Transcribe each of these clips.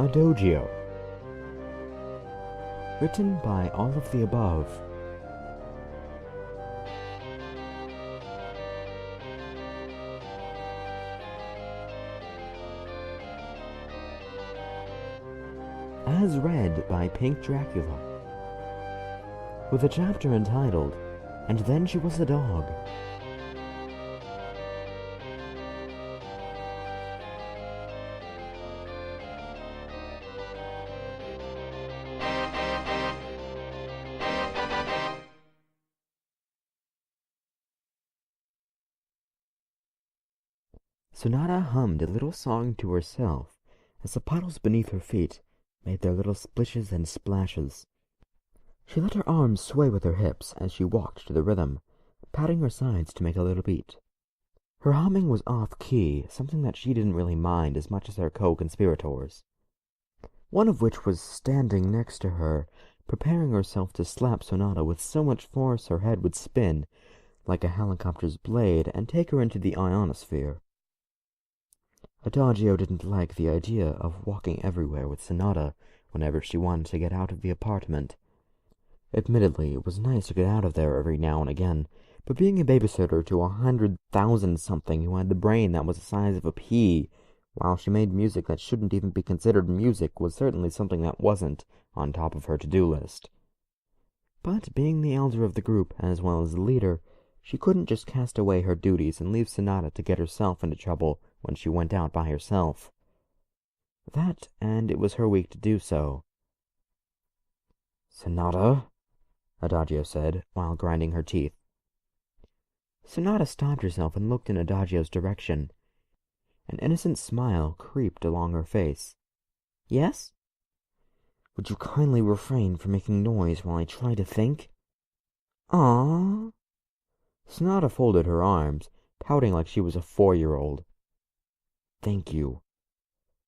Adagio. Written by all of the above. As read by Pink Dracula. With a chapter entitled, "And Then She Was a Dog." Sonata hummed a little song to herself as the puddles beneath her feet made their little splishes and splashes. She let her arms sway with her hips as she walked to the rhythm, patting her sides to make a little beat. Her humming was off-key, something that she didn't really mind as much as her co-conspirators, one of which was standing next to her, preparing herself to slap Sonata with so much force her head would spin like a helicopter's blade and take her into the ionosphere. Adagio didn't like the idea of walking everywhere with Sonata whenever she wanted to get out of the apartment. Admittedly, it was nice to get out of there every now and again, but being a babysitter to 100,000-something who had the brain that was the size of a pea, while she made music that shouldn't even be considered music, was certainly something that wasn't on top of her to-do list. But being the elder of the group, as well as the leader, she couldn't just cast away her duties and leave Sonata to get herself into trouble when she went out by herself. That, and it was her week to do so. "Sonata?" Adagio said, while grinding her teeth. Sonata stopped herself and looked in Adagio's direction. An innocent smile creeped along her face. "Yes?" "Would you kindly refrain from making noise while I try to think?" "Aww." Sonata folded her arms, pouting like she was a 4-year-old. "Thank you."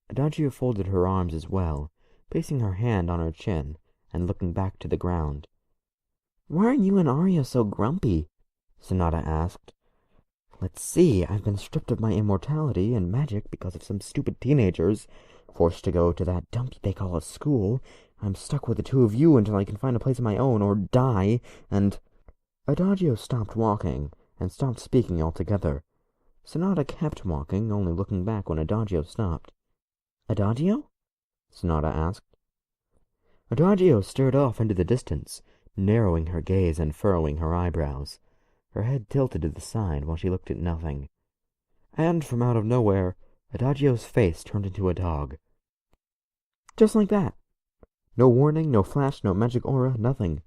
Adagio folded her arms as well, placing her hand on her chin and looking back to the ground. "Why are you and Arya so grumpy?" Sonata asked. "Let's see, I've been stripped of my immortality and magic because of some stupid teenagers, forced to go to that dump they call a school. I'm stuck with the two of you until I can find a place of my own or die, and—" Adagio stopped walking and stopped speaking altogether. Sonata kept walking, only looking back when Adagio stopped. "Adagio?" Sonata asked. Adagio stared off into the distance, narrowing her gaze and furrowing her eyebrows. Her head tilted to the side while she looked at nothing. And from out of nowhere, Adagio's face turned into a dog. Just like that. No warning, no flash, no magic aura, nothing.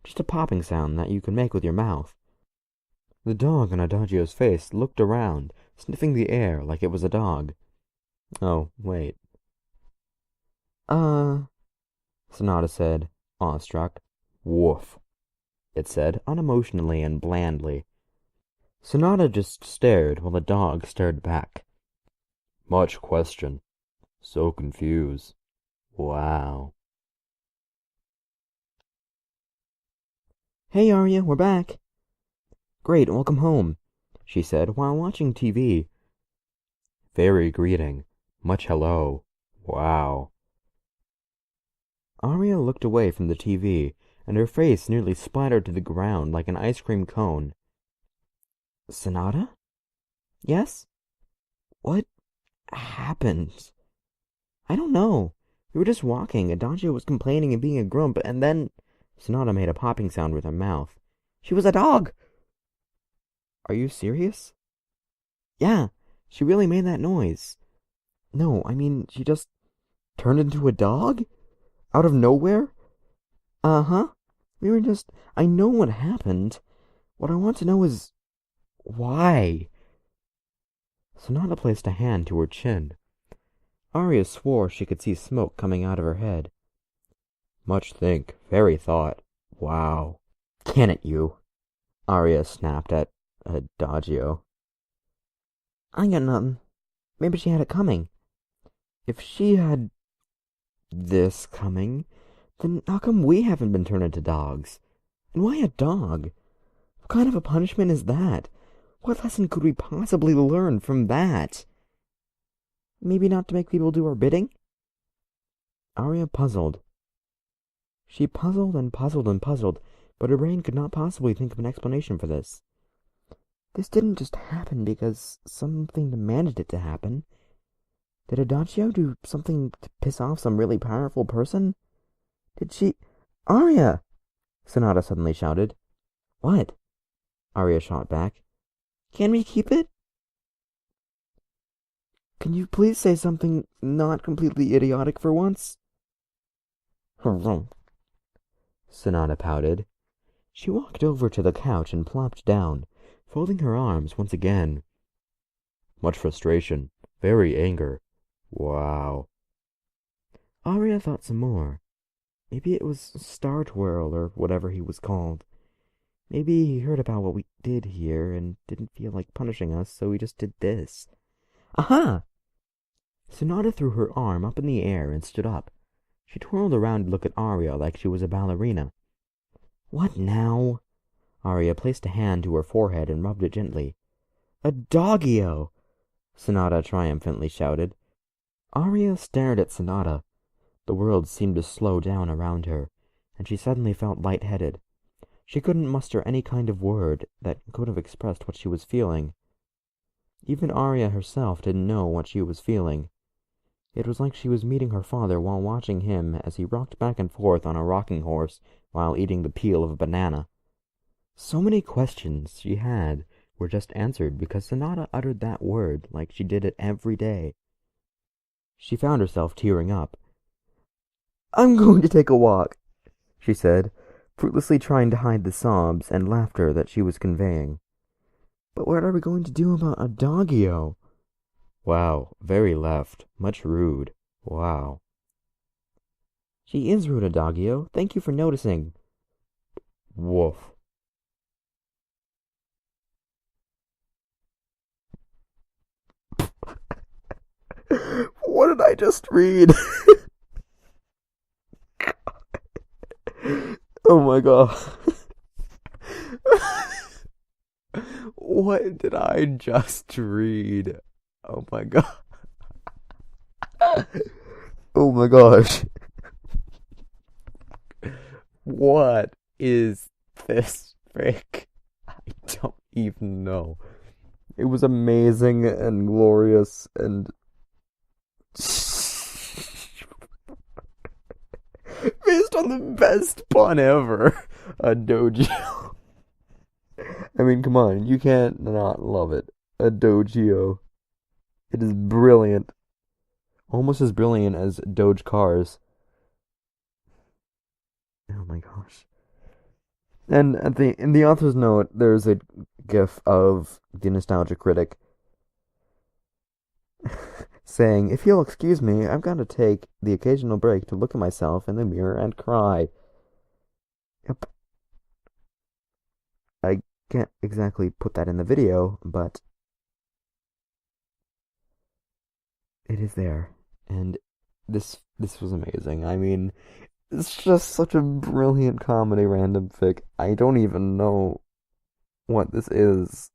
Just a popping sound that you can make with your mouth. The dog on Adagio's face looked around, sniffing the air like it was a dog. Oh, wait. Sonata said, awestruck. "Woof," it said, unemotionally and blandly. Sonata just stared while the dog stared back. "Much question. So confused. Wow." "Hey, Arya, we're back." "Great, welcome home," she said while watching TV. "Very greeting. Much hello. Wow." Arya looked away from the TV, and her face nearly splattered to the ground like an ice cream cone. "Sonata?" "Yes?" "What happened?" "I don't know. We were just walking. Adagio was complaining and being a grump, and then—" Sonata made a popping sound with her mouth. "She was a dog!" "Are you serious?" "Yeah, she really made that noise." "No, I mean, she just turned into a dog? Out of nowhere?" "Uh-huh. We were just— I know what happened. What I want to know is— why?" Sonata placed a hand to her chin. Arya swore she could see smoke coming out of her head. "Much think, very thought. Wow." "Can it, you?" Arya snapped at Adagio. "I got nothing. Maybe she had it coming." "If she had this coming, then how come we haven't been turned into dogs? And why a dog? What kind of a punishment is that? What lesson could we possibly learn from that?" "Maybe not to make people do our bidding?" Arya puzzled. She puzzled and puzzled and puzzled, but her brain could not possibly think of an explanation for this. This didn't just happen because something demanded it to happen. Did Adagio do something to piss off some really powerful person? Did she... Arya! Sonata suddenly shouted. What? Arya shot back. Can we keep it? Can you please say something not completely idiotic for once? Sonata pouted. She walked over to the couch and plopped down, folding her arms once again. Much frustration, very anger. Wow. Arya thought some more. Maybe it was Star Twirl or whatever he was called. Maybe he heard about what we did here and didn't feel like punishing us, so he just did this. Aha! Sonata threw her arm up in the air and stood up. She twirled around to look at Arya like she was a ballerina. What now? Arya placed a hand to her forehead and rubbed it gently. Adagio! Sonata triumphantly shouted. Arya stared at Sonata. The world seemed to slow down around her, and she suddenly felt lightheaded. She couldn't muster any kind of word that could have expressed what she was feeling. Even Arya herself didn't know what she was feeling. It was like she was meeting her father while watching him as he rocked back and forth on a rocking horse while eating the peel of a banana. So many questions she had were just answered because Sonata uttered that word like she did it every day. She found herself tearing up. I'm going to take a walk, she said, fruitlessly trying to hide the sobs and laughter that she was conveying. But what are we going to do about Adagio? Wow, very left. Much rude. Wow. She is rude, Adagio. Thank you for noticing. Woof. What did I just read? Oh my god. What did I just read? Oh my god. Oh my gosh. What is this frick? I don't even know. It was amazing and glorious and based on the best pun ever. Adogeio. I mean, come on, you can't not love it. Adagio. It is brilliant. Almost as brilliant as Doge Cars. Oh my gosh. And in the author's note, there's a gif of the nostalgia critic saying, if you'll excuse me, I've got to take the occasional break to look at myself in the mirror and cry. Yep. I can't exactly put that in the video, but it is there. And this was amazing. I mean, it's just such a brilliant comedy random fic. I don't even know what this is.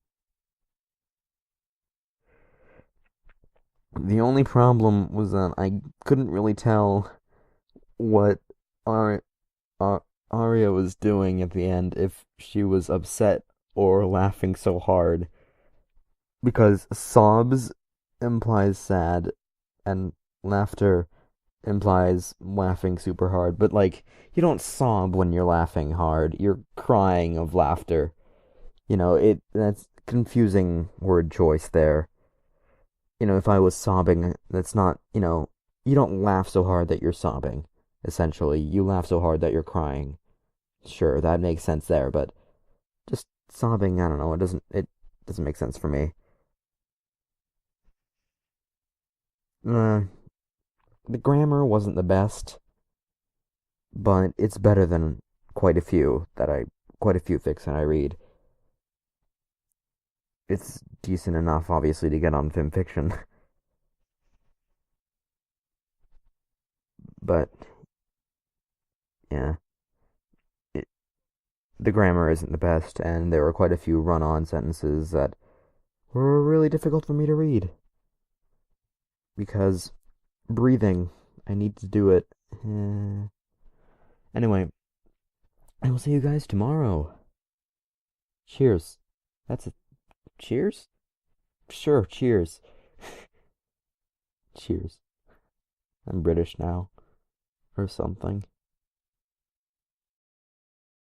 The only problem was that I couldn't really tell what Arya was doing at the end, if she was upset or laughing so hard. Because sobs implies sad, and laughter implies laughing super hard. But, like, you don't sob when you're laughing hard. You're crying of laughter. That's confusing word choice there. If I was sobbing, that's not, you don't laugh so hard that you're sobbing, essentially. You laugh so hard that you're crying. Sure, that makes sense there, but just sobbing, I don't know, it doesn't make sense for me. Uh, the grammar wasn't the best, but it's better than quite a few fics that I read. It's decent enough, obviously, to get on film fiction, but yeah, it, the grammar isn't the best, and there were quite a few run-on sentences that were really difficult for me to read because breathing, I need to do it, Eh. Anyway, I will see you guys tomorrow. Cheers. That's a cheers? Sure, cheers. Cheers. I'm British now, or something.